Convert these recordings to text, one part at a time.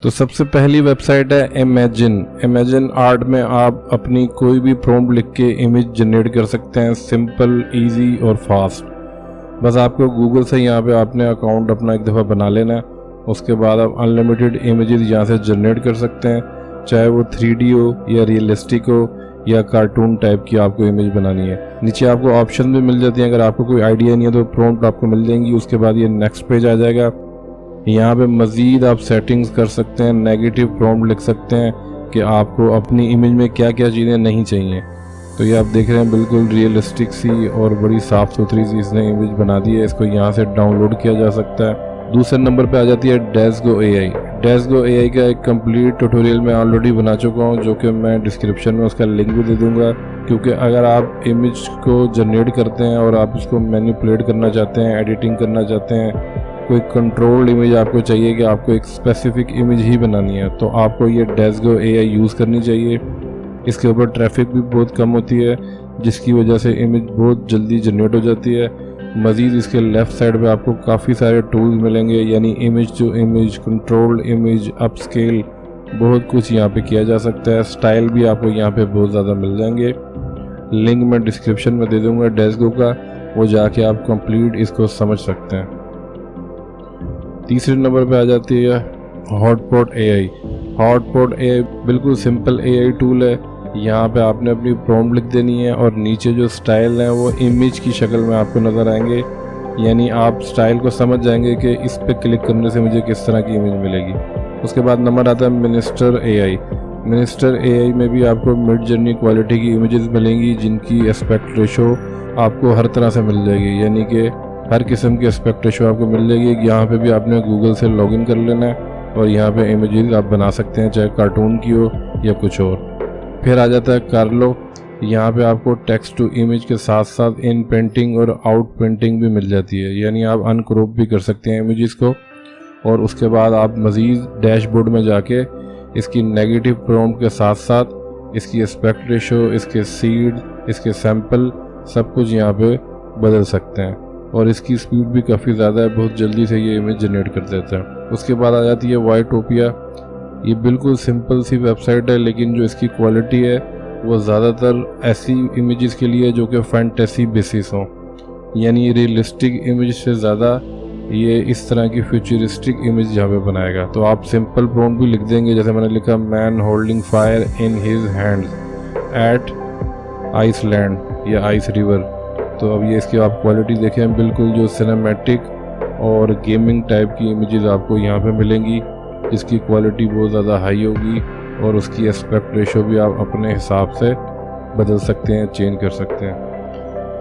तो सबसे पहली वेबसाइट है इमेजिन आर्ट में आप अपनी कोई भी प्रॉम्प्ट लिख के इमेज जनरेट कर सकते हैं, सिंपल, इजी और फास्ट। बस आपको गूगल से यहाँ पे आपने अकाउंट अपना एक दफ़ा बना लेना है। उसके बाद आप अनलिमिटेड इमेजेस यहाँ से जनरेट कर सकते हैं, चाहे वो 3D हो या रियलिस्टिक हो या कार्टून टाइप की आपको इमेज बनानी है। नीचे आपको ऑप्शन भी मिल जाती हैं, अगर आपको कोई आइडिया नहीं है तो प्रॉम्प्ट आपको मिल जाएंगी। उसके बाद ये नेक्स्ट पेज आ जाएगा। यहाँ पे मज़ीद आप सेटिंग्स कर सकते हैं, नेगेटिव प्रॉम्प्ट लिख सकते हैं कि आपको अपनी इमेज में क्या क्या चीज़ें नहीं चाहिए। तो ये आप देख रहे हैं बिल्कुल रियलिस्टिक सी और बड़ी साफ़ सुथरी सी इसने इमेज बना दी है। इसको यहाँ से डाउनलोड किया जा सकता है। दूसरे नंबर पे आ जाती है डेस्गो AI। डेस्गो AI का एक कंप्लीट ट्यूटोरियल मैं ऑलरेडी बना चुका हूँ, जो कि मैं डिस्क्रिप्शन में उसका लिंक भी दे दूँगा। क्योंकि अगर आप इमेज को जनरेट करते हैं और आप इसको मैनिपुलेट करना चाहते हैं, एडिटिंग करना चाहते हैं, कोई कंट्रोल्ड इमेज आपको चाहिए कि आपको एक स्पेसिफिक इमेज ही बनानी है, तो आपको ये डेस्गो AI यूज़ करनी चाहिए। इसके ऊपर ट्रैफिक भी बहुत कम होती है, जिसकी वजह से इमेज बहुत जल्दी जनरेट हो जाती है। मज़ीद इसके लेफ़्ट साइड पे आपको काफ़ी सारे टूल्स मिलेंगे, यानी image to image, controlled image, upscale, बहुत कुछ यहाँ पे किया जा सकता है। स्टाइल भी आपको यहाँ पे बहुत ज़्यादा मिल जाएंगे। लिंक मैं डिस्क्रिप्शन में दे दूँगा डेस्गो का, वो जाके आप कंप्लीट इसको समझ सकते हैं। तीसरे नंबर पे आ जाती है हॉटपॉट AI। हॉटपॉट AI बिल्कुल सिंपल AI टूल है। यहाँ पे आपने अपनी प्रॉम्प्ट लिख देनी है और नीचे जो स्टाइल है वो इमेज की शक्ल में आपको नज़र आएंगे, यानी आप स्टाइल को समझ जाएंगे कि इस पे क्लिक करने से मुझे किस तरह की इमेज मिलेगी। उसके बाद नंबर आता है मिनिस्टर AI। मिनिस्टर AI में भी आपको मिड जर्नी क्वालिटी की इमेजेस मिलेंगी, जिनकी एस्पेक्ट रेशो आपको हर तरह से मिल जाएगी, यानी कि हर किस्म की एस्पेक्ट रेशो आपको मिल जाएगी। यहाँ पे भी आपने गूगल से लॉगिन कर लेना है और यहाँ पे इमेजेस आप बना सकते हैं, चाहे कार्टून की हो या कुछ और। फिर आ जाता है कार्लो। यहाँ पे आपको टेक्स्ट टू इमेज के साथ साथ इन पेंटिंग और आउट पेंटिंग भी मिल जाती है, यानी आप अनक्रॉप भी कर सकते हैं इमेजेस को। और उसके बाद आप मज़ीद डैशबोर्ड में जाके इसकी नेगेटिव प्रॉम्प्ट के साथ साथ इसकी एस्पेक्ट रेशो, इसके सीड, इसके सैंपल, सब कुछ यहाँ पे बदल सकते हैं। और इसकी स्पीड भी काफ़ी ज़्यादा है, बहुत जल्दी से ये इमेज जनरेट कर देता है। उसके बाद आ जाती है वाइटोपिया। ये बिल्कुल सिंपल सी वेबसाइट है, लेकिन जो इसकी क्वालिटी है वो ज़्यादातर ऐसी इमेजेस के लिए जो कि फैंटेसी बेसिस हों, यानी रियलिस्टिक इमेज से ज़्यादा ये इस तरह की फ्यूचरिस्टिक इमेज यहाँ पे बनाएगा। तो आप सिंपल प्रॉम्प्ट भी लिख देंगे, जैसे मैंने लिखा man holding fire in his hands at Iceland या आइस रिवर। तो अब ये इसकी आप क्वालिटी देखें, बिल्कुल जो सिनेमैटिक और गेमिंग टाइप की इमेजेस आपको यहाँ पे मिलेंगी, जिसकी क्वालिटी बहुत ज़्यादा हाई होगी और उसकी एस्पेक्ट रेशो भी आप अपने हिसाब से बदल सकते हैं, चेंज कर सकते हैं।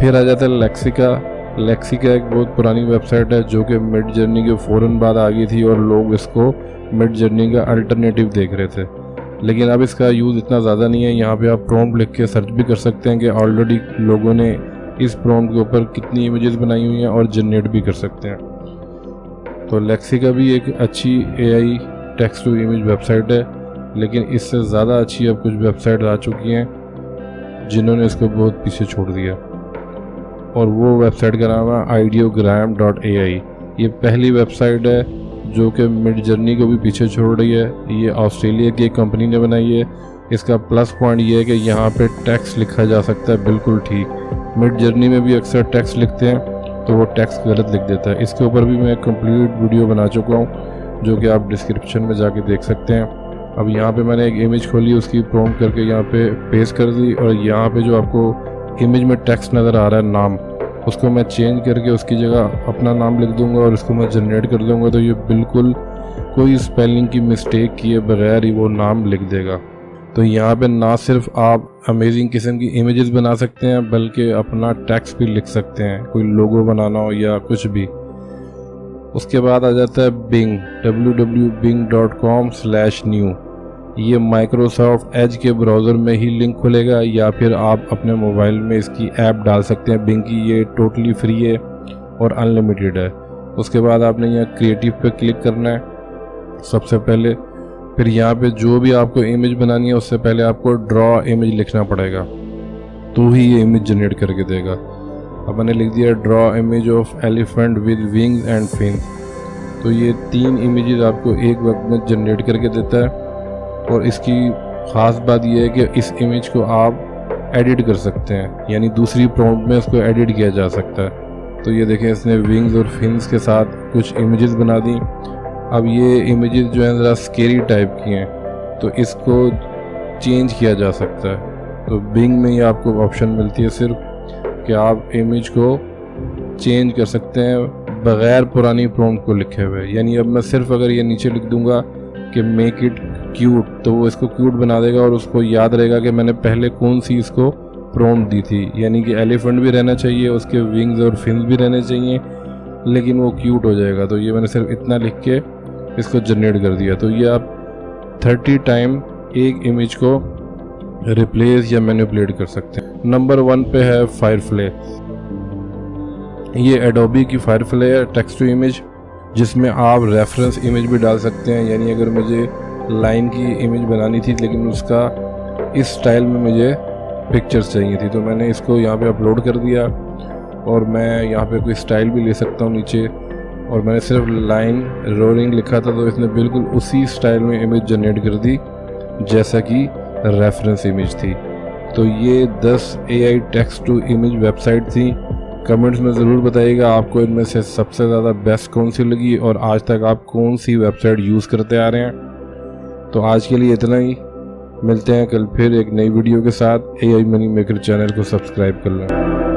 फिर आ जाता है लेक्सिका। लेक्सिका एक बहुत पुरानी वेबसाइट है जो कि मिड जर्नी के फ़ौरन बाद आ गई थी और लोग इसको मिड जर्नी का अल्टरनेटिव देख रहे थे, लेकिन अब इसका यूज़ इतना ज़्यादा नहीं है। यहाँ पे आप प्रॉम्प्ट लिख के सर्च भी कर सकते हैं कि ऑलरेडी लोगों ने इस प्रॉम्प्ट के ऊपर कितनी इमेजेस बनाई हुई हैं और जनरेट भी कर सकते हैं। तो लेक्सिका भी एक अच्छी AI text to image website है, लेकिन इससे ज़्यादा अच्छी अब कुछ वेबसाइट आ चुकी हैं जिन्होंने इसको बहुत पीछे छोड़ दिया, और वो वेबसाइट का नाम है ideogram.ai। ये पहली वेबसाइट है जो कि मिड जर्नी को भी पीछे छोड़ रही है। ये ऑस्ट्रेलिया की एक कंपनी ने बनाई है। इसका प्लस पॉइंट ये है कि यहाँ पे टेक्स्ट लिखा जा सकता है बिल्कुल ठीक। मिड जर्नी में भी अक्सर टेक्स्ट लिखते हैं तो वो टेक्स्ट गलत लिख देता है। इसके ऊपर भी मैं एक कंप्लीट वीडियो बना चुका हूँ, जो कि आप डिस्क्रिप्शन में जाके देख सकते हैं। अब यहाँ पे मैंने एक इमेज खोली, उसकी प्रॉम्प्ट करके यहाँ पे पेस्ट कर दी, और यहाँ पे जो आपको इमेज में टेक्स्ट नज़र आ रहा है नाम, उसको मैं चेंज करके उसकी जगह अपना नाम लिख दूँगा और इसको मैं जनरेट कर दूँगा। तो ये बिल्कुल कोई स्पेलिंग की मिस्टेक किए बगैर ही वो नाम लिख देगा। तो यहाँ पे ना सिर्फ आप अमेजिंग किस्म की इमेजेस बना सकते हैं, बल्कि अपना टेक्स्ट भी लिख सकते हैं, कोई लोगो बनाना हो या कुछ भी। उसके बाद आ जाता है Bing, www.bing.com/new। ये माइक्रोसॉफ्ट एज के ब्राउज़र में ही लिंक खुलेगा, या फिर आप अपने मोबाइल में इसकी ऐप डाल सकते हैं Bing की। ये टोटली फ्री है और अनलिमिटेड है। उसके बाद आपने यहाँ क्रिएटिव पे क्लिक करना है सबसे पहले। फिर यहाँ पे जो भी आपको इमेज बनानी है उससे पहले आपको ड्रॉ इमेज लिखना पड़ेगा, तो ही ये इमेज जनरेट करके देगा। अब मैंने लिख दिया draw image of elephant with wings and fins. तो ये 3 इमेजेस आपको एक वक्त में जनरेट करके देता है। और इसकी ख़ास बात यह है कि इस इमेज को आप एडिट कर सकते हैं, यानी दूसरी प्रॉम्प्ट में इसको एडिट किया जा सकता है। तो ये देखें, इसने विंग्स और फिन्स के साथ कुछ इमेजेस बना दी। अब ये इमेजेस जो हैं ज़रा स्केरी टाइप की हैं, तो इसको चेंज किया जा सकता है। तो बिंग में ये आपको ऑप्शन मिलती है सिर्फ कि आप इमेज को चेंज कर सकते हैं बग़ैर पुरानी प्रॉम्प्ट को लिखे हुए। यानी अब मैं सिर्फ अगर ये नीचे लिख दूंगा कि मेक इट क्यूट, तो वो इसको क्यूट बना देगा और उसको याद रहेगा कि मैंने पहले कौन सी इसको प्रॉम्प्ट दी थी। यानी कि एलिफेंट भी रहना चाहिए, उसके विंग्स और फिन्स भी रहने चाहिए, लेकिन वो क्यूट हो जाएगा। तो ये मैंने सिर्फ इतना लिख के इसको जनरेट कर दिया। तो ये आप 30 टाइम एक इमेज को रिप्लेस या मैनिपुलेट कर सकते हैं। नंबर 1 पे है फायरफ्लाई। ये एडोबी की फायरफ्लाई है टेक्स्ट टू इमेज, जिसमें आप रेफरेंस इमेज भी डाल सकते हैं। यानी अगर मुझे लाइन की इमेज बनानी थी लेकिन उसका इस स्टाइल में मुझे पिक्चर्स चाहिए थी, तो मैंने इसको यहाँ पे अपलोड कर दिया। और मैं यहाँ पे कोई स्टाइल भी ले सकता हूँ नीचे, और मैंने सिर्फ लाइन रोलिंग लिखा था, तो इसने बिल्कुल उसी स्टाइल में इमेज जनरेट कर दी जैसा कि रेफरेंस इमेज थी। तो ये 10 AI text to image website थी। कमेंट्स में ज़रूर बताइएगा आपको इनमें से सबसे ज़्यादा बेस्ट कौन सी लगी और आज तक आप कौन सी वेबसाइट यूज़ करते आ रहे हैं। तो आज के लिए इतना ही, मिलते हैं कल फिर एक नई वीडियो के साथ। AI मनी मेकर चैनल को सब्सक्राइब कर लें।